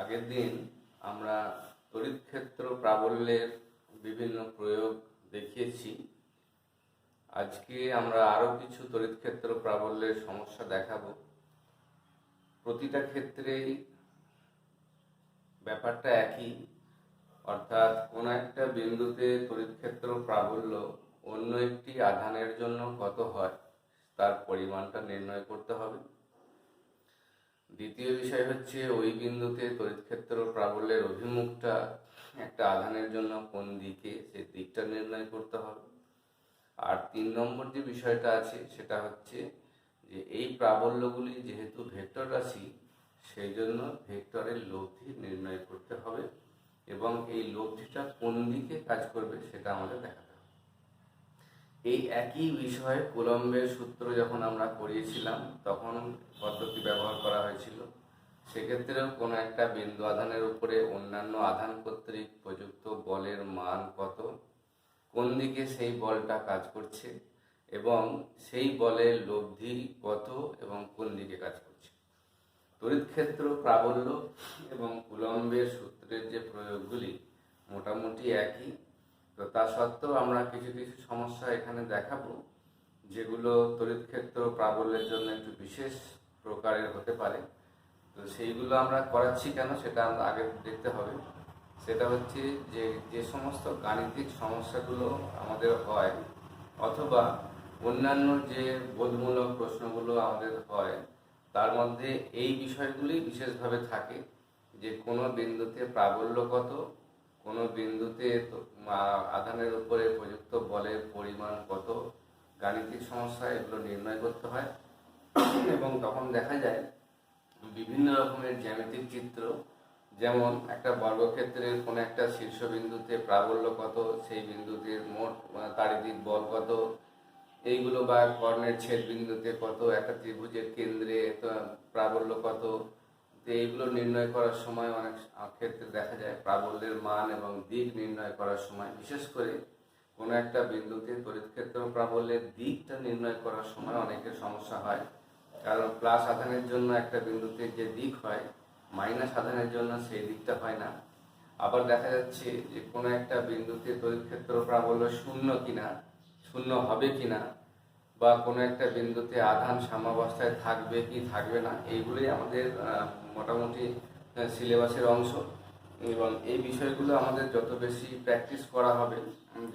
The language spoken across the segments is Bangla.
আগের দিন আমরা তড়িৎ ক্ষেত্র প্রাবল্যের বিভিন্ন প্রয়োগ দেখিয়েছি। আজকে আমরা আরও কিছু তড়িৎ ক্ষেত্র প্রাবল্যের সমস্যা দেখাবো। প্রতিটা ক্ষেত্রেই ব্যাপারটা একই, অর্থাৎ কোনো একটা বিন্দুতে তড়িৎ ক্ষেত্র প্রাবল্য অন্য একটি আধানের জন্য কত হয় তার পরিমাণটা নির্ণয় করতে হবে। দ্বিতীয় বিষয় হচ্ছে ওই বিন্দুতে তড়িৎ ক্ষেত্র প্রাবল্যের অভিমুখটা একটা আধানের জন্য কোন দিকে, সেই দিকটা নির্ণয় করতে হবে। আর 3 নম্বর যে বিষয়টা আছে সেটা হচ্ছে যে এই প্রাবল্যগুলি যেহেতু ভেক্টর রাশি, সেই জন্য ভেক্টরের লব্ধি নির্ণয় করতে হবে এবং এই লব্ধিটা কোন দিকে কাজ করবে সেটা আমাদের দেখাতে হবে। এই একই বিষয়ে কুলম্বের সূত্র যখন আমরা পড়িয়েছিলাম তখন পদ্ধতি ব্যবহার করা হয়েছিল। সেক্ষেত্রেও কোনো একটা বিন্দু আধানের উপরে অন্যান্য আধান কর্তৃক প্রযুক্ত বলের মান কত, কোন দিকে সেই বলটা কাজ করছে এবং সেই বলের লব্ধি কত এবং কোন দিকে কাজ করছে। তড়িৎ ক্ষেত্র প্রাবল্য এবং কুলম্বের সূত্রের যে প্রয়োগগুলি মোটামুটি একই, তো তা সত্ত্বেও আমরা কিছু কিছু সমস্যা এখানে দেখাবো যেগুলো তড়িৎ ক্ষেত্র প্রাবল্যের জন্য একটু বিশেষ প্রকারের হতে পারে। তো সেইগুলো আমরা করাচ্ছি কেন সেটা আমরা আগে দেখতে হবে। সেটা হচ্ছে যে যে সমস্ত গাণিতিক সমস্যাগুলো আমাদের হয় অথবা অন্যান্য যে বোধমূলক প্রশ্নগুলো আমাদের হয় তার মধ্যে এই বিষয়গুলি বিশেষভাবে থাকে যে কোনো বিন্দুতে প্রাবল্য কত, কোনো বিন্দুতে আধানের উপরে প্রযুক্ত বলের পরিমাণ কত, গাণিতিক সমস্যা এগুলো নির্ণয় করতে হয়। এবং তখন দেখা যায় বিভিন্ন রকমের জ্যামিতিক চিত্র, যেমন একটা বর্গক্ষেত্রের কোনো একটা শীর্ষবিন্দুতে প্রাবল্য কত, সেই বিন্দুতে মোট তাড়িতিক বল কত, এইগুলো বা কর্ণের ছেদ বিন্দুতে কত, একটা ত্রিভুজের কেন্দ্রে প্রাবল্য কত, তো এইগুলো নির্ণয় করার সময় অনেক ক্ষেত্রে দেখা যায় প্রাবল্যের মান এবং দিক নির্ণয় করার সময়, বিশেষ করে কোনো একটা বিন্দুতে তড়িৎ ক্ষেত্র প্রাবল্যের দিকটা নির্ণয় করার সময় অনেকের সমস্যা হয়। কারণ প্লাস আধানের জন্য একটা বিন্দুতে যে দিক হয়, মাইনাস আধানের জন্য সেই দিকটা হয় না। আবার দেখা যাচ্ছে যে কোনো একটা বিন্দুতে তড়িৎ ক্ষেত্র প্রাবল্য শূন্য কিনা, শূন্য হবে কিনা, বা কোনো একটা বিন্দুতে আধান সাম্যাবস্থায় থাকবে কি থাকবে না, এইগুলোই আমাদের মোটামুটি সিলেবাসের অংশ। এবং এই বিষয়গুলো আমাদের যত বেশি প্র্যাকটিস করা হবে,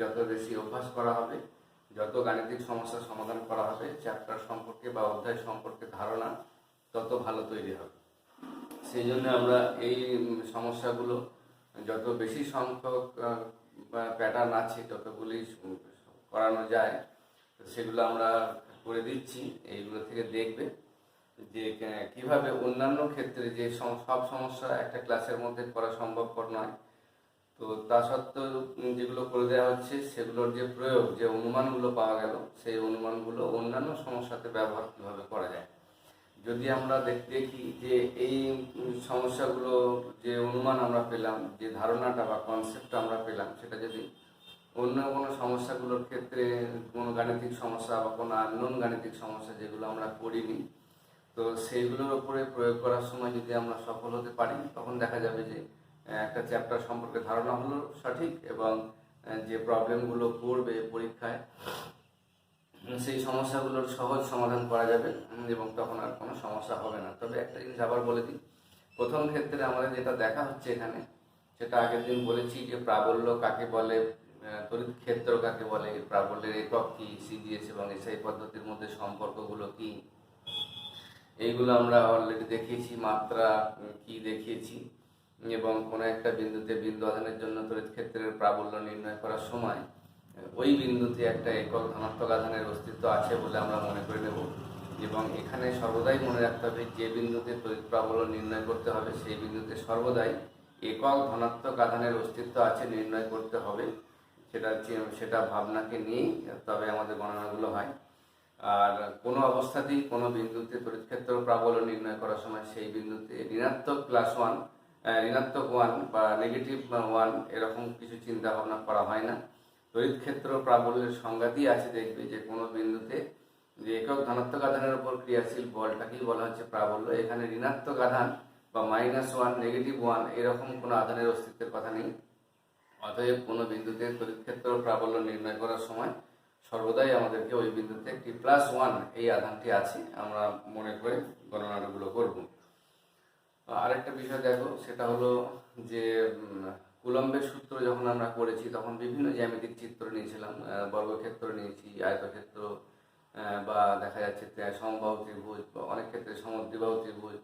যত বেশি অভ্যাস করা হবে, যত গাণিতিক সমস্যার সমাধান করা হবে, চ্যাপ্টার সম্পর্কে বা অধ্যায় সম্পর্কে ধারণা তত ভালো তৈরি হবে। সেই জন্য আমরা এই সমস্যাগুলো যত বেশি সংখ্যক প্যাটার্ন আছে যতগুলি করানো যায় সেগুলো আমরা করে দিচ্ছি। এইগুলো থেকে দেখবে যে কিভাবে অন্যান্য ক্ষেত্রে যে সব সমস্যা একটা ক্লাসের মধ্যে করা সম্ভবপর নয়, তো তা সত্ত্বেও যেগুলো করে দেওয়া হচ্ছে সেগুলোর যে প্রয়োগ, যে অনুমানগুলো পাওয়া গেল, সেই অনুমানগুলো অন্যান্য সমস্যাতে ব্যবহার কীভাবে করা যায়। যদি আমরা দেখি যে এই সমস্যাগুলো যে অনুমান আমরা পেলাম, যে ধারণাটা বা কনসেপ্টটা আমরা পেলাম, সেটা যদি অন্য কোনো সমস্যাগুলোর ক্ষেত্রে কোনো গাণিতিক সমস্যা বা কোনো আননোন গাণিতিক সমস্যা যেগুলো আমরা করিনি, তো সেইগুলোর উপরে প্রয়োগ করার সময় যদি আমরা সফল হতে পারি তখন দেখা যাবে যে একটা চ্যাপ্টার সম্পর্কে ধারণা হলো সঠিক এবং যে প্রবলেমগুলো পড়বে পরীক্ষায় সেই সমস্যাগুলোর সহজ সমাধান করা যাবে এবং তখন আর কোনো সমস্যা হবে না। তবে একটা জিনিস আবার বলে দিই, প্রথম ক্ষেত্রে আমাদের যেটা দেখা হচ্ছে এখানে, সেটা আগের দিন বলেছি যে প্রাবল্য কাকে বলে, তড়িৎ ক্ষেত্র কাকে বলে, প্রাবল্যের একক কী, সিজিএস এবং এসআই পদ্ধতির মধ্যে সম্পর্কগুলো কী, এইগুলো আমরা অলরেডি দেখিয়েছি। মাত্রা কি দেখিয়েছি এবং কোনো একটা বিন্দুতে বিন্দু আধানের জন্য তড়িৎ ক্ষেত্রের প্রাবল্য নির্ণয় করার সময় ওই বিন্দুতে একটা একক ধনাত্মক আধানের অস্তিত্ব আছে বলে আমরা মনে করে নেব। এবং এখানে সর্বদাই মনে রাখতে হবে যে বিন্দুতে তড়িৎ প্রাবল্য নির্ণয় করতে হবে সেই বিন্দুতে সর্বদাই একক ধনাত্মক আধানের অস্তিত্ব আছে নির্ণয় করতে হবে। সেটা ভাবনাকে নিয়েই তবে আমাদের গণনাগুলো হয়। আর কোনো অবস্থাতেই কোনো বিন্দুতে তড়িৎ ক্ষেত্র প্রাবল্য নির্ণয় করার সময় সেই বিন্দুতে ঋণাত্মক +1, ঋণাত্মক 1 বা নেগেটিভ 1 এরকম কিছু চিন্তা ভাবনা করা হয় না। তড়িৎ ক্ষেত্র প্রাবল্যের সংজ্ঞাতেই আছে, দেখবে যে কোনো বিন্দুতে যে একক ধনাত্মক আধানের উপর ক্রিয়াশীল বলটাকেই বলা হচ্ছে প্রাবল্য। এখানে ঋণাত্মক আধান বা -1, -1 এরকম কোনো আধানের অস্তিত্বের কথা নেই। অতএব কোনো বিন্দুতে তড়িৎ ক্ষেত্র প্রাবল্য নির্ণয় করার সময় সর্বদাই আমাদেরকে ওই বিন্দুতে একটি +1 এই আধানটি আছে আমরা মনে করে গণনাগুলো করব। আরেকটা বিষয় দেখো, সেটা হলো যে কুলম্বের সূত্র যখন আমরা করেছি তখন বিভিন্ন জ্যামিতিক চিত্র নিয়েছিলাম, বর্গক্ষেত্র নিয়েছি, আয়তক্ষেত্র, বা দেখা যাচ্ছে সমবাহু ত্রিভুজ, বা অনেক ক্ষেত্রে সমদ্বিবাহু ত্রিভুজ।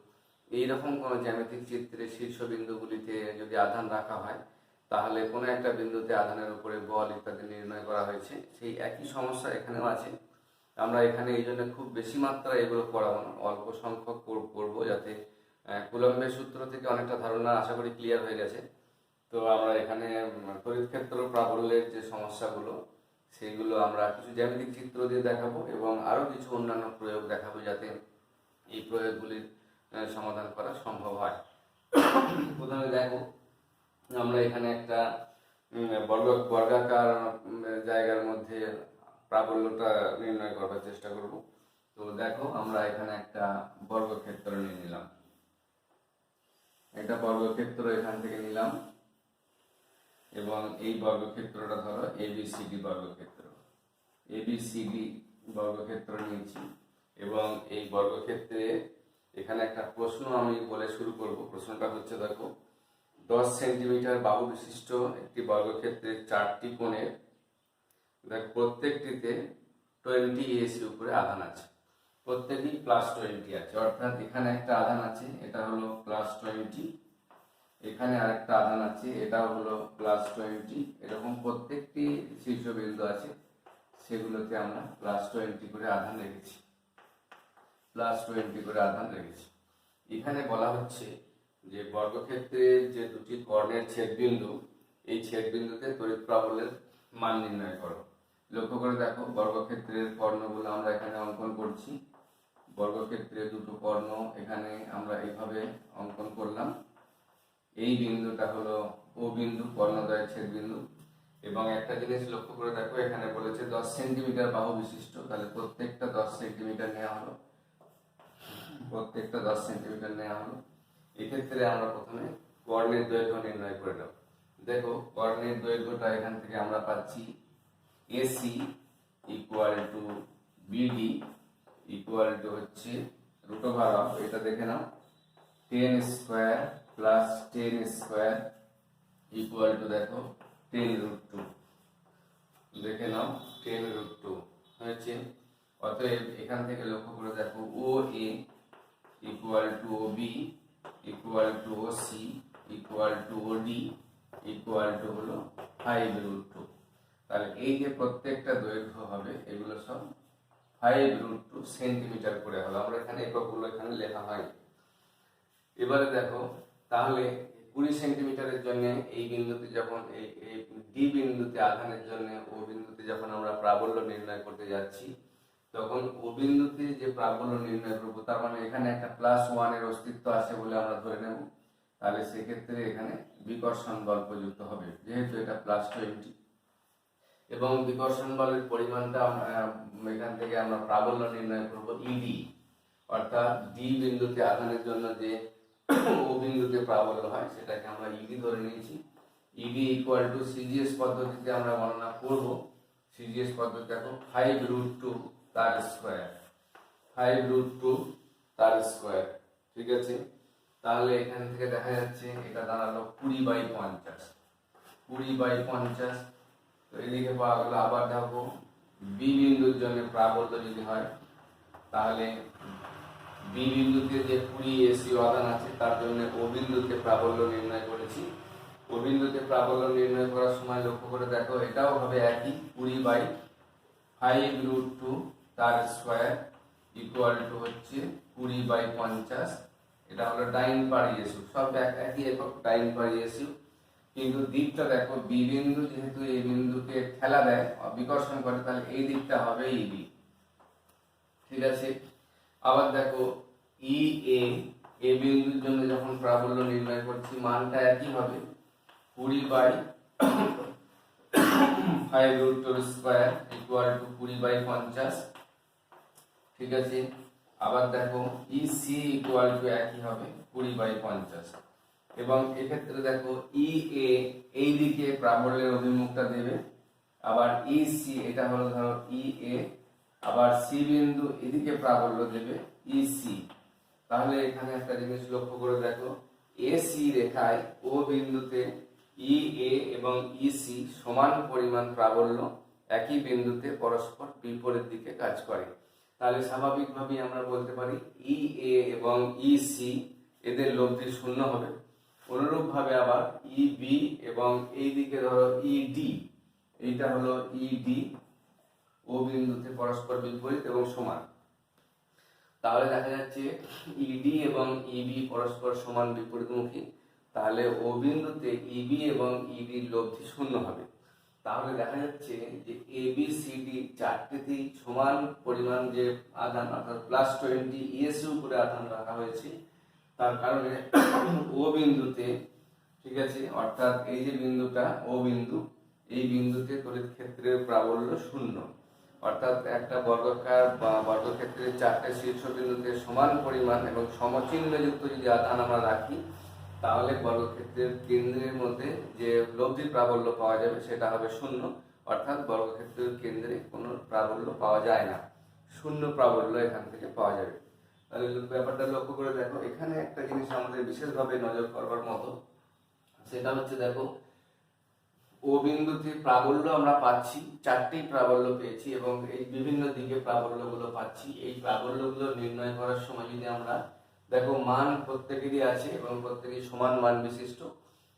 এইরকম কোনো জ্যামিতিক চিত্রে শীর্ষবিন্দুগুলিতে যদি আধান রাখা হয় তাহলে কোনো একটা বিন্দুতে আধানের উপরে বল ইত্যাদি নির্ণয় করা হয়েছে। সেই একই সমস্যা এখানেও আছে। আমরা এখানে এই জন্য খুব বেশি মাত্রায় এগুলো পড়াবো না, অল্প সংখ্যক করবো, যাতে কুলম্বের সূত্র থেকে অনেকটা ধারণা আশা করি ক্লিয়ার হয়ে গেছে। তো আমরা এখানে তড়িৎ ক্ষেত্র প্রাবল্যের যে সমস্যাগুলো সেইগুলো আমরা কিছু জ্যামিতিক চিত্র দিয়ে দেখাবো এবং আরও কিছু অন্যান্য প্রয়োগ দেখাবো, যাতে এই প্রয়োগগুলির সমাধান করা সম্ভব হয়। প্রথমে দেখো, আমরা এখানে একটা বর্গাকার জায়গার মধ্যে প্রাবল্যটা নির্ণয় করার চেষ্টা করব। তো দেখো, আমরা এখানে একটা বর্গক্ষেত্র নিয়ে নিলাম, একটা বর্গক্ষেত্র এখান থেকে নিলাম এবং এই বর্গক্ষেত্রটা ধরো ABCD বর্গক্ষেত্র, ABCD বর্গক্ষেত্র নিয়েছি। এবং এই বর্গক্ষেত্রে এখানে একটা প্রশ্ন আমি বলে শুরু করব। প্রশ্নটা হচ্ছে, দেখো, 10 সেন্টিমিটার বাহু বিশিষ্ট একটি বর্গক্ষেত্রের 4টি কোণের প্রত্যেকটিতে 20 AC উপরে আধান আছে, প্রত্যেকই +20 আছে। অর্থাৎ এখানে একটা আধান আছে, এটা হলো +20, এখানে আরেকটা আধান আছে, এটা হলো +20। এরকম প্রত্যেকটি শীর্ষবিন্দু আছে, সেগুলোতে আমরা +20 করে আধান রেখেছি, +20 করে আধান রেখেছি। এখানে বলা হচ্ছে যে বর্গক্ষেত্রের যে দুটি কর্ণের ছেদবিন্দু, এই ছেদবিন্দুতে তড়িৎ প্রাবল্যের মান নির্ণয় করো। লক্ষ্য করে দেখো, বর্গক্ষেত্রের কর্ণগুলো আমরা এখানে অঙ্কন করছি। বর্গক্ষেত্রের দুটো কর্ণ এখানে আমরা এইভাবে অঙ্কন করলাম। এই বিন্দুটা হলো ও বিন্দু, কর্ণদ্বয়ের ছেদবিন্দু। এবং একটা জিনিস লক্ষ্য করে দেখো, এখানে বলেছে 10 সেন্টিমিটার বাহু বিশিষ্ট, তাহলে প্রত্যেকটা 10 সেন্টিমিটার নেওয়া হলো, প্রত্যেকটা 10 সেন্টিমিটার নেওয়া হলো। এক্ষেত্রে আমরা প্রথমে কর্ণের দৈর্ঘ্য নির্ণয় করে নেব। দেখো, কর্ণের দৈর্ঘ্যটা এখান থেকে আমরা পাচ্ছি AC = BD হচ্ছে √, এটা দেখে নাও, 10 স্কয়ার প্লাস 10 স্কয়ার দেখো 10√2, দেখে নাও 10√2 হয়েছে। অতএব এখান থেকে লক্ষ্য করে দেখো, OA = OB = OC OD হলো 5√2। তাহলে এই যে প্রত্যেকটা দৈর্ঘ্য হবে, এগুলো সব 5√2 সেন্টিমিটার করে হলো। আমরা এখানে এককগুলো এখানে লেখা হয়। এবারে দেখো, তাহলে 20 সেন্টিমিটারের জন্য এই বিন্দুতে যখন এই ডি বিন্দুতে আধানের জন্য ও বিন্দুতে যখন আমরা প্রাবল্য নির্ণয় করতে যাচ্ছি, তখন ও বিন্দুতে যে প্রাবল্য নির্ণয় করবো, তার মানে এখানে একটা +1 এর অস্তিত্ব আছে বলে আমরা ধরে নেব। তাহলে সেক্ষেত্রে এখানে বিকর্ষণ বল প্রযুক্ত হবে, যেহেতু এটা +20। এবং বিকর্ষণ বলের পরিমাণটা এখান থেকে আমরা প্রাবল্য নির্ণয় করব ED, অর্থাৎ ডি বিন্দুতে আধানের জন্য যে ও বিন্দুতে প্রাবল্য হয় সেটাকে আমরা ED ধরে নিয়েছি। ED = CGS পদ্ধতিতে আমরা গণনা করব। CGS পদ্ধতি দেখো, 5√2 তার স্কয়ার, 5√2 তার স্কয়ার, ঠিক আছে। তাহলে এখান থেকে দেখা যাচ্ছে এটা দাঁড়ালো 20/50, 20/50। তো এদিকে পাওয়া গেল। আবার দেখো, বি বিন্দুর জন্য প্রাবল্য যদি হয়, তাহলে বি বিন্দুতে যে 20 AC আধান আছে তার জন্য ও বিন্দুতে প্রাবল্য নির্ণয় করেছি। ও বিন্দুতে প্রাবল্য নির্ণয় করার সময় লক্ষ্য করে দেখো, এটাও হবে একই, 20/5√2 তার স্কয়ার হচ্ছে 20/50। এটা হলো ডাইন পার ইএসইউ, সব একই একক, ডাইন পার ইএসইউ। কিন্তু দিকটা দেখো, বি বিন্দু যেহেতু এই বিন্দুকে ঠেলা দেয়, বিকর্ষণ করে, তাহলে এই দিকটা হবে EB, ঠিক আছে। আবার দেখো, EA, এ বিন্দুর জন্য যখন প্রাবল্য নির্ণয় করছি, মানটা একই হবে, 20/5√2² = 20/50, ঠিক আছে। আবার দেখো ইসি ইকুয়াল টু একই হবে 20/50, এবং এক্ষেত্রে দেখো ইএ এই দিকে প্রাবল্যের অভিমুখটা দেবে, আবার ইসি এটা হলো ধরো ইএ, আবার সি বিন্দু এদিকে প্রাবল্য দেবে ইসি। তাহলে এখানে একটা জিনিস লক্ষ্য করে দেখো, এসি রেখায় ও বিন্দুতে ইএ এবং ইসি সমান পরিমাণ প্রাবল্য একই বিন্দুতে পরস্পর বিপরীত দিকে কাজ করে। তাহলে স্বাভাবিকভাবেই আমরা বলতে পারি ইএ এবং ইসি এদের লব্ধি শূন্য হবে। অনুরূপভাবে আবার ইবি এবং এই দিকে ধরো ইডি, এইটা হলো ইডি ও বিন্দুতে পরস্পর বিপরীত এবং সমান। তাহলে দেখা যাচ্ছে ইডি এবং ইবি পরস্পর সমান বিপরীতমুখী, তাহলে ও বিন্দুতে ইবি এবং ইডির লব্ধি শূন্য হবে। তাহলে দেখা যাচ্ছে যে এবিসিডি চারটিতেই সমান পরিমাণ যে আধান অর্থাৎ +20 ইএসি উপরে আধান রাখা হয়েছে, তার কারণে ও বিন্দুতে, ঠিক আছে, অর্থাৎ এই যে বিন্দুটা ও বিন্দু, এই বিন্দুতে তড়িৎ ক্ষেত্রের প্রাবল্য শূন্য। অর্থাৎ একটা বর্গাকার বা বর্গক্ষেত্রের চারটে শীর্ষবিন্দুতে সমান পরিমাণ এবং সমচিহ্নযুক্ত যদি আধান আমরা রাখি, তাহলে বর্গক্ষেত্রের কেন্দ্রের মধ্যে যে লব্ধি প্রাবল্য পাওয়া যাবে সেটা হবে শূন্য। অর্থাৎ বর্গক্ষেত্রের কেন্দ্রে কোনো প্রাবল্য পাওয়া যায় না, শূন্য প্রাবল্য এখান থেকে পাওয়া যাবে। তাহলে ব্যাপারটা লক্ষ্য করে দেখো, এখানে একটা জিনিস আমাদের বিশেষভাবে নজর করবার মতো, সেটা হচ্ছে দেখো ও বিন্দুতে প্রাবল্য আমরা পাচ্ছি, চারটি প্রাবল্য পেয়েছি এবং এই বিভিন্ন দিকে প্রাবল্যগুলো পাচ্ছি। এই প্রাবল্যগুলো নির্ণয় করার সময় যদি আমরা দেখো মান প্রত্যেকেরই আছে এবং প্রত্যেকেই সমান মান বিশিষ্ট।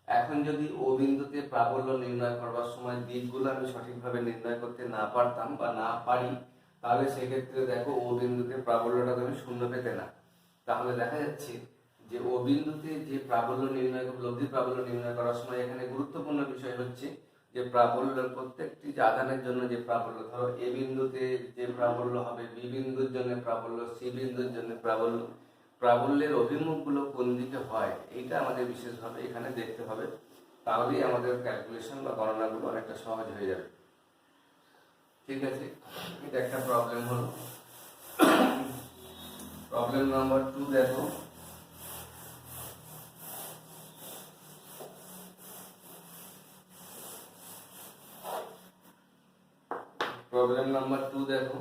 এখন যদি ও বিন্দুতে প্রাবল্য নির্ণয় করবার সময় দিকগুলো আমি সঠিকভাবে নির্ণয় করতে না পারতাম বা না পারি, তাহলে সেক্ষেত্রে দেখো ও বিন্দুতে প্রাবল্যটা তুমি শূন্য পেতে না। তাহলে দেখা যাচ্ছে যে ও বিন্দুতে যে প্রাবল্য নির্ণয়, লব্ধি প্রাবল্য নির্ণয় করার সময় এখানে গুরুত্বপূর্ণ বিষয় হচ্ছে যে প্রাবল্যের প্রত্যেকটি আধানের জন্য যে প্রাবল্য, ধরো এ বিন্দুতে যে প্রাবল্য হবে, বি বিন্দুর জন্য প্রাবল্য, সি বিন্দুর জন্য প্রাবল্য, প্রাবল্যের অভিমুখগুলো কোন দিকে হয় এইটা আমাদের বিশেষভাবে এখানে দেখতে হবে। তাহলেই আমাদের ক্যালকুলেশন বা গণনাগুলো অনেকটা সহজ হয়ে যাবে। ঠিক আছে, এটা একটা প্রবলেম হলো। প্রবলেম নাম্বার 2 দেখো, প্রবলেম নাম্বার 2 দেখো,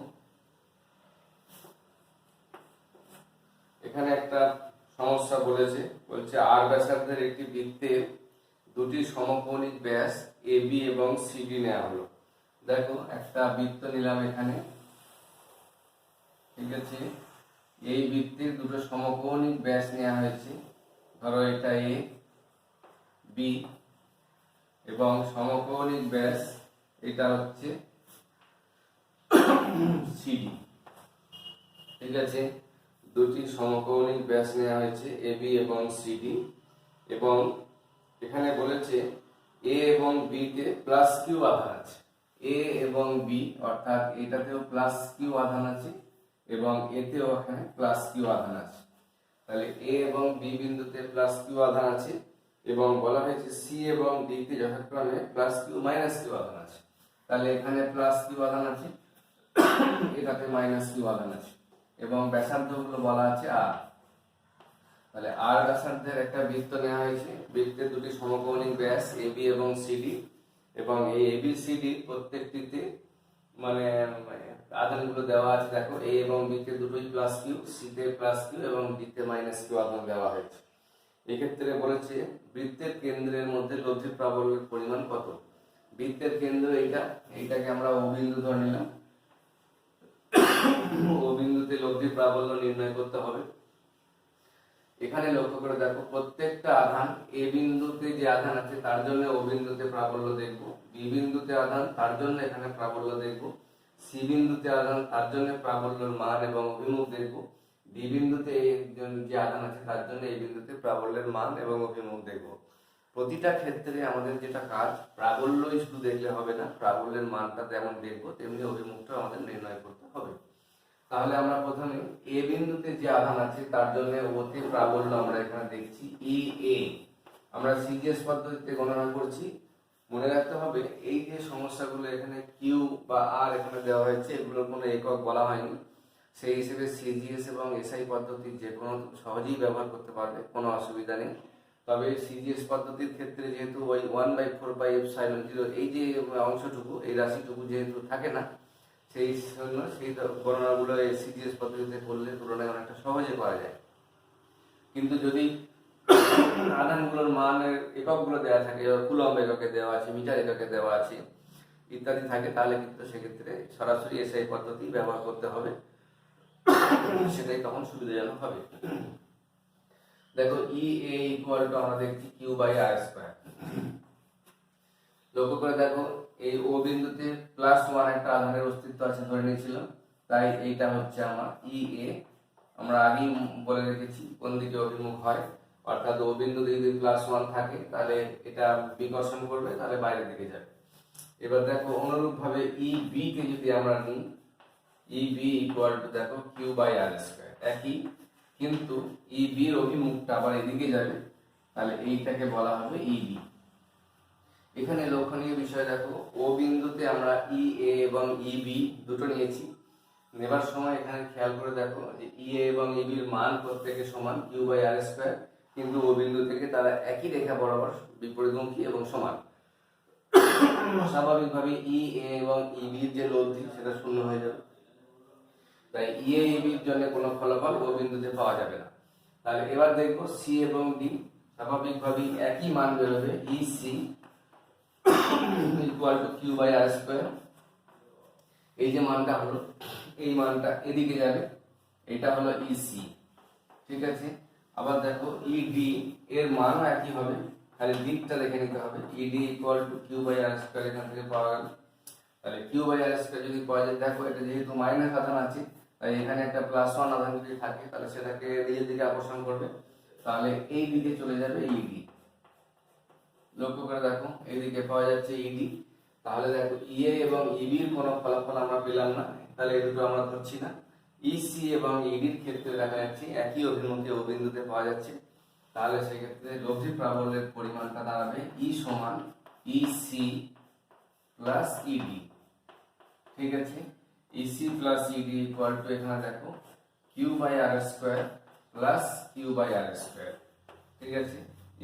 এখানে একটা সমস্যা বলেছে, বলছে আর ব্যাসার্ধের একটি বৃত্তের দুটি সমকোণিক ব্যাস এবি এবং সিডি নেওয়া হলো। দেখো একটা বৃত্ত নিলাম এখানে, ঠিক আছে, এই বৃত্তের দুটো সমকোণিক ব্যাস নেওয়া হয়েছে, ধরো এটা এ বি এবং সমকোণিক ব্যাস এটা হচ্ছে সিডি। ঠিক আছে, দুটি সমকোণিক ব্যাস নেওয়া হয়েছে এবি এবং সিডি, এবং এখানে বলেছে এ এবং বি তে +q আধান আছে। এ এবং বি অর্থাৎ এটাতেও +q আধান আছে এবং এতেও এখানে +q আধান আছে। তাহলে এ এবং বি বিন্দুতে +q আধান আছে এবং বলা হয়েছে সি এবং ডি তে যথাক্রমে +q -q আধান আছে। তাহলে এখানে +q আধান আছে, এটাতে -q আধান আছে এবং ব্যাসার্ধগুলো বলা আছে আর। তাহলে আর ব্যাসার্ধের একটা বৃত্ত নেওয়া হয়েছে, বৃত্তের দুটি সমকোণিক ব্যাস এবি এবং সিডি, এবং এই এবি সিডি প্রত্যেকটিতে মানে আধানগুলো দেওয়া আছে। দেখো এ এবং বি তে দুটোই +q, সি তে +q এবং ডি তে -q আধান দেওয়া হয়েছে। এক্ষেত্রে বলেছে বৃত্তের কেন্দ্রের মধ্যে লব্ধি প্রাবল্যের পরিমাণ কত। বৃত্তের কেন্দ্র এইটাকে আমরা ও বিন্দু ধরে নিলাম। ও বিন্দুতে লব্ধি প্রাবল্য নির্ণয় করতে হবে। এখানে লক্ষ্য করে দেখো প্রত্যেকটা আধান এ বিন্দুতে যে আধান আছে তার জন্য ও বিন্দুতে প্রাবল্য দেখব, বি বিন্দুতে আধান তার জন্য এখানে প্রাবল্য দেখব, সি বিন্দুতে আধান তার জন্য প্রাবল্যের মান এবং অভিমুখ দেখব, ডি বিন্দুতে যে আধান আছে তার জন্য এই বিন্দুতে প্রাবল্যের মান এবং অভিমুখ দেখব। প্রতিটা ক্ষেত্রে আমাদের যেটা কাজ, প্রাবল্যই শুধু দেখলে হবে না, প্রাবল্যের মানটা যেমন দেখবো তেমনি অভিমুখটা আমাদের নির্ণয় করতে হবে। তাহলে আমরা প্রথমে এ বিন্দুতে যে আধান আছে তার জন্য ওতে প্রাবল্য আমরা এখানে দেখছি ই এ, আমরা সিজিএস পদ্ধতিতে গণনা করছি। মনে রাখতে হবে এই যে সমস্যাগুলো এখানে কিউ বা আর এখানে দেওয়া হয়েছে এগুলোর কোনো একক বলা হয়নি, সেই হিসেবে সিজিএস এবং এসআই পদ্ধতি যে কোনো সহজেই ব্যবহার করতে পারবে, কোনো অসুবিধা নেই। তবে সিজিএস পদ্ধতির ক্ষেত্রে যেহেতু ওই 1/4/ε0 এই যে অংশটুকু, এই রাশিটুকু যেহেতু থাকে না, সেই জন্য সেই গণনাগুলো এই সিজিএস পদ্ধতিতে করলে তুলনায় অনেকটা সহজে করা যায়। কিন্তু যদি আধানগুলোর মানের এককগুলো দেওয়া থাকে, কুলম্ব এককে দেওয়া আছে, মিটার এককে দেওয়া আছে ইত্যাদি থাকে, তাহলে কিন্তু সেক্ষেত্রে সরাসরি এসআই পদ্ধতি ব্যবহার করতে হবে, সেটাই তখন সুবিধাজনক হবে। দেখো ই এ ইকুয়াল টু আমরা দেখছি Q/r²। লক্ষ্য করে দেখো এই ও বিন্দুতে +1 একটা আধানের অস্তিত্ব আছে ধরে নিয়েছিলাম, তাই এইটা হচ্ছে আমার ই এ। আমরা আগেই বলে রেখেছি কোন দিকে অভিমুখ হয়, অর্থাৎ ও বিন্দুতে যদি +1 থাকে তাহলে এটা বিকর্ষণ করবে, তাহলে বাইরের দিকে যাবে। এবার দেখো অনুরূপ ভাবে ই বি কে যদি আমরা নিই, ই বি ইকুয়াল টু দেখো Q/r², একই, কিন্তু ই বি এর অভিমুখটা আবার এদিকে যাবে, তাহলে এইটাকে বলা হবে ই বি। এখানে লক্ষণীয় বিষয় দেখো ও বিন্দুতে আমরা ই এ এবং ই বি দুটো নিয়েছি, নেবার সময় এখানে খেয়াল করে দেখো যে ই এ এবং ই বি এর মান প্রত্যেকে সমান Q/r², কিন্তু ও বিন্দু থেকে তারা একই রেখা বরাবর বিপরীতমুখী এবং সমান। স্বাভাবিকভাবে ই এ এবং ই বি এর যে লব্ধি সেটা শূন্য হয়ে যাবে, তাই ই এ ই বি এর জন্য কোনো ফলাফল ও বিন্দুতে পাওয়া যাবে না। তাহলে এবার দেখবো সি এবং ডি, স্বাভাবিকভাবে একই মান বেরোবে, E C equal to Q/r²। এই যে মানটা হলো, এই মানটা এদিকে যাবে, এটা হলো ই সি, ঠিক আছে। আবার দেখো ই ডি এর মানও একই হবে, খালি দিকটা দেখে নিতে হবে। E D equal to Q/r², এখান থেকে পাওয়া গেল। তাহলে Q/r² যদি পাওয়া যায়, দেখো এটা যেহেতু মাইনাস আধান আছে, তাই এখানে একটা +1 আধান যদি থাকে তাহলে সেটাকে নিজের দিকে আকর্ষণ করবে, তাহলে এই দিকে চলে যাবে ইডি। লক্ষ্য করে দেখো এইদিকে পাওয়া যাচ্ছে ইডি, তাহলে দেখো ইএ এবং ইবি এর কোনো ফলাফল আমরা পেলাম না, তাহলে এই দুটো আমরা ধরছি না। ইসি এবং ইডির ক্ষেত্রে দেখা যাচ্ছে একই অভিমুখে ও বিন্দুতে পাওয়া যাচ্ছে, তাহলে সেক্ষেত্রে লব্ধি প্রাবল্যের পরিমাণটা দাঁড়াবে ই সমান ইসি প্লাস ইডি, ঠিক আছে। EC plus ED equal to এখানে দেখো Q/r² প্লাস Q/r², ঠিক আছে,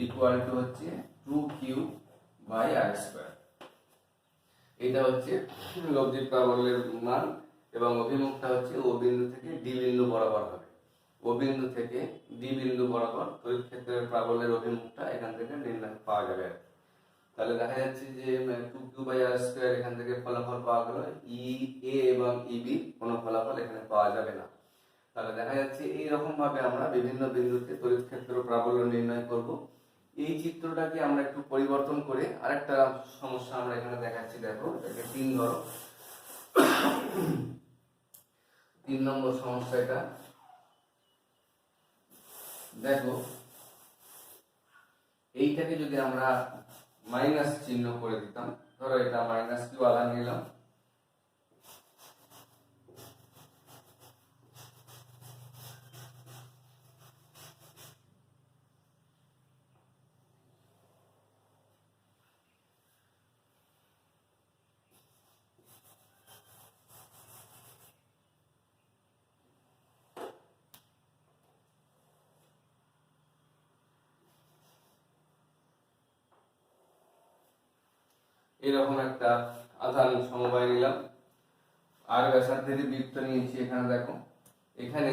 ইকুয়াল টু হচ্ছে 2Q/r²। এটা হচ্ছে লব্ধি প্রাবল্যের মান, এবং অভিমুখটা হচ্ছে ও বিন্দু থেকে ডি বিন্দু বরাবর হবে। ও বিন্দু থেকে ডি বিন্দু বরাবর তড়িৎ ক্ষেত্রের প্রাবল্যের অভিমুখটা এখান থেকে নির্ণয় পাওয়া যাবে। তাহলে দেখা যাচ্ছে যে 2Q/r² এখান থেকে ফলাফল পাওয়া গেল, ই এ এবং ই বি কোনো ফলাফল এখানে পাওয়া যাবে না। তাহলে দেখা যাচ্ছে এইরকম ভাবে আমরা বিভিন্ন বিন্দুতে তড়িৎ ক্ষেত্র প্রাবল্য নির্ণয় করব। এই চিত্রটাকে আমরা একটু পরিবর্তন করে আরেকটা সমস্যা আমরা এখানে দেখাচ্ছি। দেখো এটাকে 3 ধরো, 3 নম্বর সমস্যা এটা। দেখো এইটাকে যদি আমরা মাইনাস চিহ্ন করে দিতাম, ধরো এটা -Q আধান নিলাম, এরকম একটা আধান সমবায় নিলাম, আর ব্যাসার্ধের বৃত্ত নিয়েছি। এখানে দেখো এখানে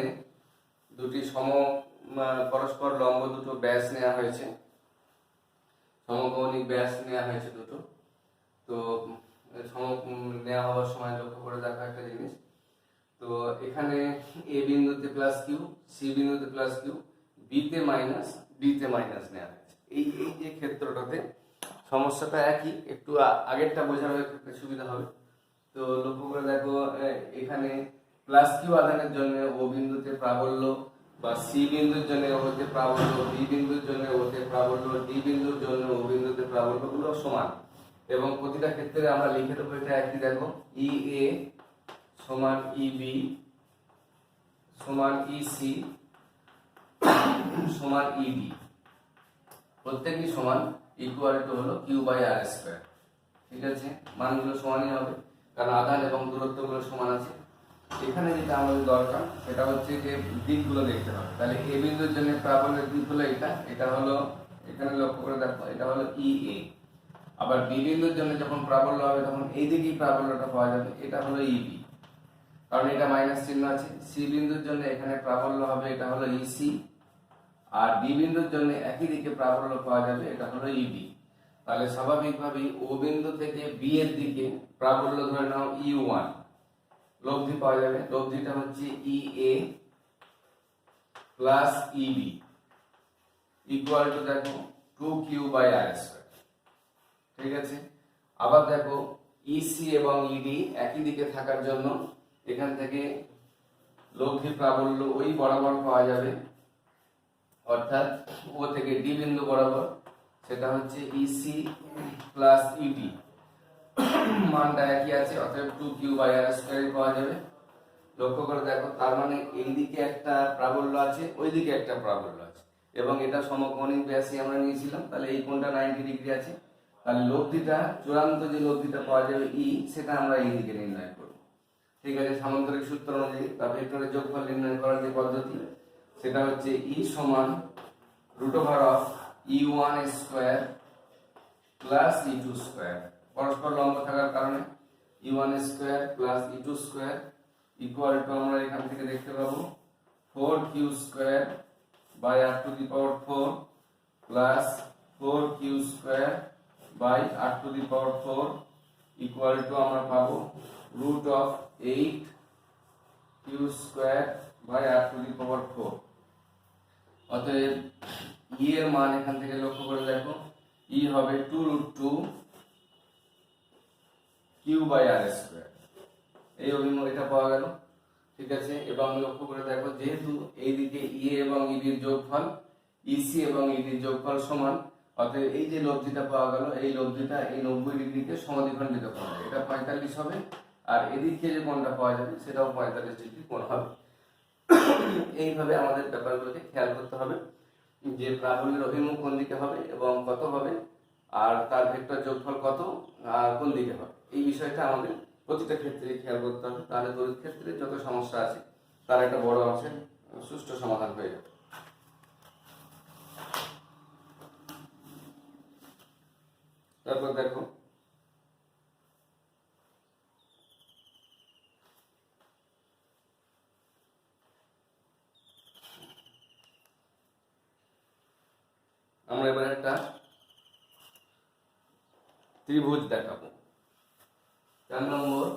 দুটি পরস্পর লম্ব দুটো ব্যাস নেওয়া হয়েছে, সমকৌণিক ব্যাস নেওয়া হয়েছে দুটো। তো নেওয়া হওয়ার সময় লক্ষ্য করে দেখা একটা জিনিস, তো এখানে এ বিন্দুতে +Q, সি বিন্দুতে +Q, বি তে মাইনাস, ডি তে মাইনাস নেওয়া হয়েছে। এই যে ক্ষেত্রটাতে সমস্যাটা একই, একটু আগেরটা বোঝানোর ক্ষেত্রে সুবিধা হবে। তো লক্ষ্য করে দেখো এখানে +Q আধানের জন্য ও বিন্দুতে প্রাবল্য, বা সি বিন্দুর জন্য হতে প্রাবল্য, বি বিন্দুর জন্য হতে প্রাবল্য, ডি বিন্দুর জন্য ও বিন্দুতে প্রাবল্য গুলো সমান, এবং প্রতিটা ক্ষেত্রে আমরা লিখে দেবো এটা একই। দেখো ই এ সমান ই বি সমান ই সি সমান ই ডি, প্রত্যেকই সমান ইকুয়াল টু হলো Q/r², ঠিক আছে। মানগুলো সমানই হবে কারণ আধান এবং দূরত্বগুলো সমান আছে। এখানে যেটা আমাদের দরকার সেটা হচ্ছে যে দিকগুলো দেখতে হবে। তাহলে এ বিন্দুর জন্য প্রাবল্যের দিক হলো এটা হলো, এখানে লক্ষ্য করে দেখো এটা হলো ই এ। আবার বি বিন্দুর জন্য যখন প্রাবল্য হবে তখন এই দিকেই প্রাবল্যটা পাওয়া যাবে, এটা হলো ইবি, কারণ এটা মাইনাস চিহ্ন আছে। সি বিন্দুর জন্য এখানে প্রাবল্য হবে, এটা হলো ইসি। আর ডি বিন্দুর জন্য একই দিকে প্রাবল্য পাওয়া যাবে, এটা হলো ইবি। তাহলে স্বাভাবিকভাবেই ও বিন্দু থেকে বি এর দিকে প্রাবল্য ধরে নাও ইউ1, লব্ধি পাওয়া যাবে। লব্ধিটা হচ্ছে ই এ প্লাস ইবি ইকুয়াল টু দেখো 2q/r²। ঠিক আছে, আবার দেখো ইসি এবং ইডি একই দিকে থাকার জন্য এখান থেকে লব্ধি প্রাবল্য ওই বরাবর পাওয়া যাবে, অর্থাৎ ও থেকে ডি বিন্দু বরাবর, সেটা হচ্ছে ইসি প্লাস ইডি, মানটা একই আছে, অর্থাৎ 2q/r² পাওয়া যাবে। লক্ষ্য করে দেখো, তার মানে এইদিকে একটা প্রাবল্য আছে, ওইদিকে একটা প্রাবল্য আছে, এবং এটা সমকোণিক ব্যাসই আমরা নিয়েছিলাম। তাহলে এই কোণটা 90 ডিগ্রি আছে। তাহলে লব্ধিটা, চূড়ান্ত যে লব্ধিটা পাওয়া যাবে ই, সেটা আমরা এই দিকে নির্ণয় করব। ঠিক আছে, সামান্তরিক সূত্র অনুযায়ী বা ভেক্টরের যোগফল নির্ণয় করার যে পদ্ধতি, সেটা হচ্ছে ই সমান √(e1² প্লাস e2²), পরস্পর লম্ব থাকার কারণে e1² plus e2² equal to, আমরা এখান থেকে দেখতে পাবো 4q²/r⁴ plus 4q²/r⁴ equal to আমরা পাবো √8q²/r⁴। অতএব ই এর মান এখান থেকে লক্ষ্য করে দেখো, ই হবে 2√2q/r²। এই অভিমুখ এটা পাওয়া গেল। ঠিক আছে, এবং লক্ষ্য করে দেখো, যেহেতু এইদিকে ই এবং ইডির যোগফল, ইসি এবং ইডির যোগফল সমান, অতএব এই যে লব্ধিটা পাওয়া গেল, এই লব্ধিটা এই 90 ডিগ্রিকে সমদ্বিখণ্ডিত করা হবে, এটা 45 হবে। আর এদিকে যে কোণটা পাওয়া যাবে সেটাও 45 ডিগ্রি কোণ হবে। এইভাবে আমাদের ব্যাপারগুলোকে খেয়াল করতে হবে যে প্রাবল্যের অভিমুখ কোন দিকে হবে এবং কত হবে, আর তার ভেক্টর যোগফল কত আর কোন দিকে হবে, এই বিষয়টা আমাদের প্রতিটা ক্ষেত্রে খেয়াল করতে হবে। তাহলে তড়িৎ ক্ষেত্রে যত সমস্যা আছে তার একটা বড় অংশের সুষ্ঠু সমাধান হয়ে যাবে। তারপর দেখো, আমরা এবার একটা ত্রিভুজ দেখাবো। 4 নম্বর,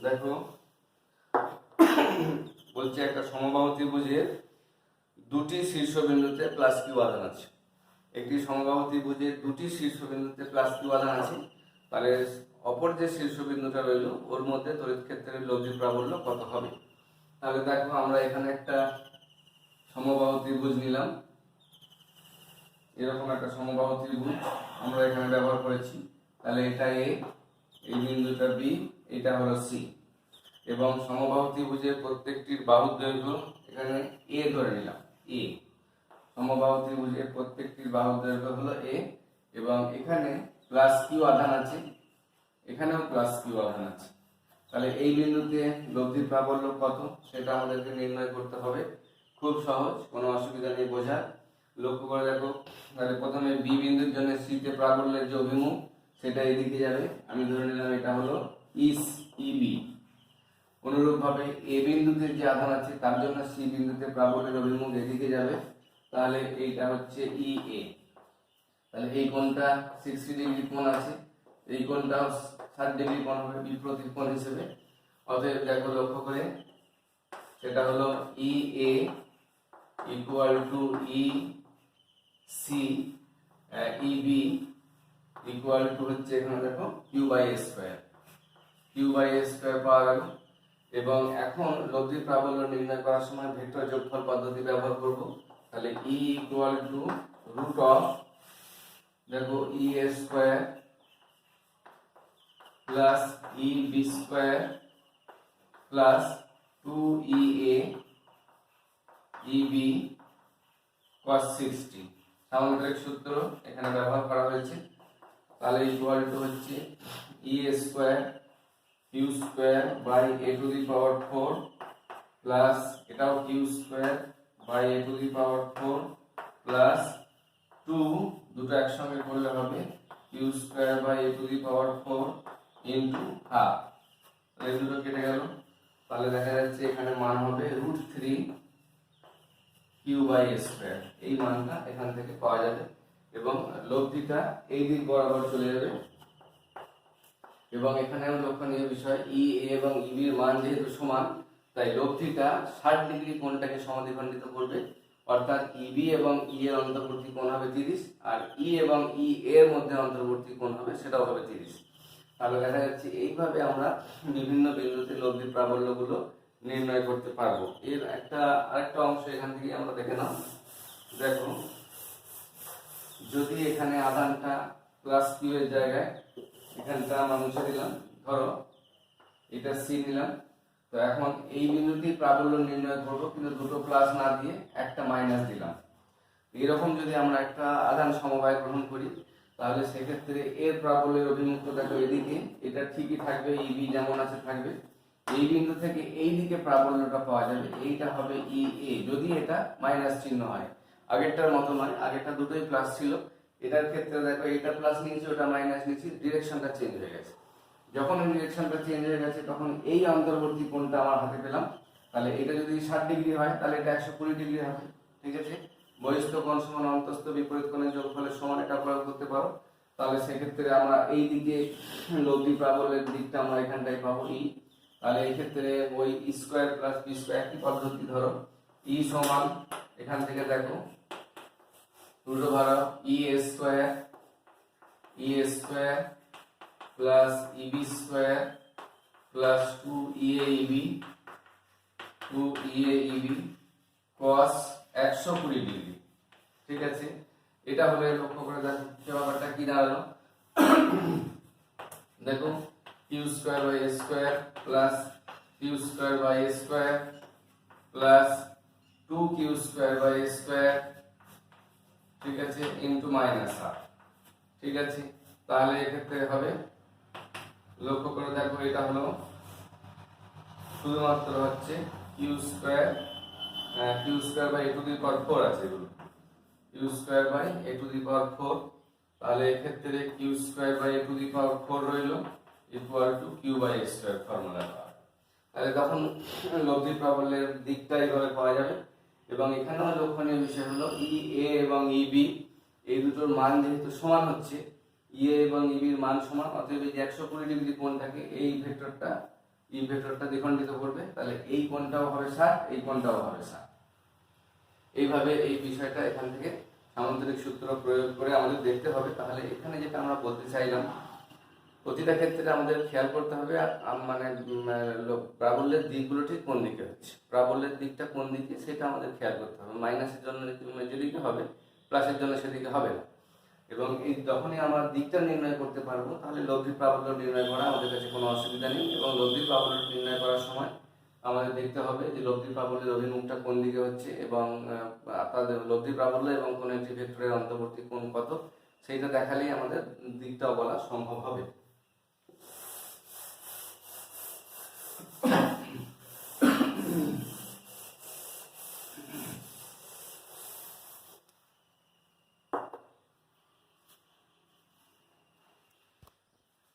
দেখো বলছে একটা সমবাহু ত্রিভুজের দুটি শীর্ষবিন্দুতে প্লাস কিউ আধান আছে। একটি সমবাহু ত্রিভুজের দুটি শীর্ষবিন্দুতে প্লাস কিউ আধান আছে, তাহলে অপর যে শীর্ষবিন্দুটা রইল ওর মধ্যে তড়িৎ ক্ষেত্রের লব্ধি প্রাবল্য কত হবে। তাহলে দেখো, আমরা এখানে একটা সমবাহু ত্রিভুজ নিলাম, এরকম একটা সমবাহু ত্রিভুজ আমরা এখানে ব্যবহার করেছি। তাহলে এটা এ, এই বিন্দুটা বি, এটা হলো সি, এবং সমবাহু ত্রিভুজের প্রত্যেকটির বাহুর দৈর্ঘ্য এখানে এ ধরে নিলাম, এ। সমবাহু ত্রিভুজের প্রত্যেকটির বাহুর দৈর্ঘ্য হলো এ, এবং এখানে প্লাস কিউ আধান আছে, এখানেও প্লাস কিউ আধান আছে। তাহলে এই বিন্দুতে লব্ধি প্রাবল্য কত সেটা আমাদেরকে নির্ণয় করতে হবে। খুব সহজ, কোনো অসুবিধা নেই বোঝার। লক্ষ্য করে দেখো, তাহলে প্রথমে বি বিন্দুর জন্য সি তে প্রাবল্যের যে অভিমুখ সেটা এদিকে যাবে, আমি ধরে নিলাম এটা হলো ইবি। অনুরূপভাবে এ বিন্দুতে যে আধান আছে তার জন্য সি বিন্দুতে প্রাবল্যের অভিমুখ এদিকে যাবে, তাহলে এইটা হচ্ছে ই এ। তাহলে এই কোণটা 60 ডিগ্রি কোণ আছে, এই কোণটাও 60 ডিগ্রি কোণ হবে বিপরীত কোণ হিসেবে। অতএব দেখো, লক্ষ্য করে, সেটা হলো E A equal to E C, EB equal to হচ্ছে এখানে দেখো q/a² পাওয়া গেল। এবং এখন লব্ধি প্রাবল্য নির্ণয় করার সময় ভেক্টর যোগফল পদ্ধতি ব্যবহার করব। তাহলে E equal to root of, দেখো ই² প্লাস ইবি² প্লাস 2ea ইবি cos 60 সামান্তরিক সূত্র এখানে ব্যবহার করা হয়েছে। তাহলে ইকুয়াল টু হচ্ছে E square Q square by A to the power 4 plus এটাও Q square by A to the power 4 plus 2 দুটো একসঙ্গে করলে হবে Q square by A to the power 4 into half. এই দুটো কেটে গেল, তাহলে দেখা যাচ্ছে এখানে মান হবে √3 কিউ বাই স্কোয়ার। এই মানটা এখান থেকে পাওয়া যাবে এবং লব্ধিটা এই দিক বরাবর চলে যাবে। এবং এখানেও লক্ষণীয় বিষয় ই এ এবং ইবি এর মান যেহেতু সমান, তাই লব্ধিটা 60 ডিগ্রি কোণটাকে সমাদ্বিখণ্ডিত করবে, অর্থাৎ ইবি এবং ই এর অন্তর্বর্তী কোণ হবে 30 আর ই এবং ই এর মধ্যে অন্তর্বর্তী কোণ হবে সেটাও হবে 30। তাহলে দেখা যাচ্ছে এইভাবে আমরা বিভিন্ন বিন্দুতে লব্ধি প্রাবল্যগুলো নির্ণয় করতে পারবো। এর আরেকটা অংশ এখান থেকে আমরা দেখে নাও। দেখো, যদি এখানে আধানটা প্লাস কিউ এর জায়গায় এখানটা আমরা মুছে দিলাম, ধরো এটা সি নিলাম, তো এখন এই বিন্দুটি প্রাবল্য নির্ণয় করব, কিন্তু দুটো প্লাস না দিয়ে একটা মাইনাস দিলাম। এরকম যদি আমরা একটা আধান সমবায় গ্রহণ করি, তাহলে সেক্ষেত্রে এর প্রাবল্যের অভিমুখটা দেখো এদিকে, এটা ঠিকই থাকবে, ইবি যেমন আছে থাকবে। এই বিন্দু থেকে এই দিকে প্রাবল্যটা পাওয়া যাবে, এইটা হবে ই এ, যদি এটা মাইনাস চিহ্ন হয়। আগেরটার মতো নয়, আগেরটা দুটোই প্লাস ছিল, এটার ক্ষেত্রে দেখো এটা প্লাস নিয়েছি ওটা মাইনাস নিয়েছি, ডিরেকশনটা চেঞ্জ হয়ে গেছে। যখন এই ডিরেকশনটা চেঞ্জ হয়ে গেছে তখন এই অন্তর্বর্তী কোণটা আমার হাতে পেলাম। তাহলে এটা যদি 60 ডিগ্রি হয় তাহলে এটা 120 ডিগ্রি হবে, ঠিক আছে। বহিস্থ কোণ সমান অন্তস্থ বিপরীত কোণের যোগফলের সমান এটা প্রয়োগ করতে পারো। তাহলে সেক্ষেত্রে আমরা এই দিকে লব্ধি প্রাবল্যের দিকটা আমরা এখানটায় পাবো ই। তাহলে এই ক্ষেত্রে ওই ই স্কোয়ার প্লাস বি স্কোয়ার একই পদ্ধতি, ধরো ই সমান এখান থেকে দেখো √ই স্কোয়ার প্লাস ইবি স্কোয়ার প্লাস 2 ইএ cos 120 ডিগ্রি, ঠিক আছে। এটা হলে লক্ষ্য করে দেখো ব্যাপারটা কি দাঁড়ালো। দেখো Q square by A square plus Q square by A square plus 2 Q square by A square, ঠিক আছে, ইন্টু মাইনাস হাফ, ঠিক আছে। তাহলে এক্ষেত্রে হবে, লক্ষ্য করে দেখো এটা হলো শুধুমাত্র হচ্ছে Q square by A to the power 4 আছে, এগুলো Q square by A to the power 4। তাহলে এক্ষেত্রে Q square by A to the power 4 রইল equal to Q by A square formula পাওয়া। তাহলে তখন লব্ধি প্রাবল্যের দিকটা এইভাবে পাওয়া যাবে। এবং এখানেও লক্ষণীয় বিষয় হলো ই এ এবং ই বি এই দুটোর মান যেহেতু সমান হচ্ছে, ই এ এবং ই বির মান সমান, অতএব এই 120 ডিগ্রি কোণ থাকে এই ভেক্টরটা দ্বিখণ্ডিত করবে, তাহলে এই কোণটাও হবে 60, এই কোণটাও হবে 60। এইভাবে এই বিষয়টা এখান থেকে সামান্তরিক সূত্র প্রয়োগ করে আমাদের দেখতে হবে। তাহলে এখানে যেটা আমরা বলতে চাইলাম, প্রতিটা ক্ষেত্রে আমাদের খেয়াল করতে হবে মানে প্রাবল্যের দিকগুলো ঠিক কোন দিকে হচ্ছে, প্রাবল্যের দিকটা কোন দিকে সেটা আমাদের খেয়াল করতে হবে। মাইনাসের জন্য যেদিকে হবে প্লাসের জন্য সেদিকে হবে না। এবং এই যখনই আমরা দিকটা নির্ণয় করতে পারবো, তাহলে লব্ধি প্রাবল্য নির্ণয় করা আমাদের কাছে কোনো অসুবিধা নেই। এবং লব্ধি প্রাবল্য নির্ণয় করার সময় আমাদের দেখতে হবে যে লব্ধি প্রাবল্যের অভিমুখটা কোন দিকে হচ্ছে এবং তাদের লব্ধি প্রাবল্য এবং কোনো একটি ভেক্টরের অন্তর্বর্তী কোণ কত, সেইটা দেখালেই আমাদের দিকটাও বলা সম্ভব হবে।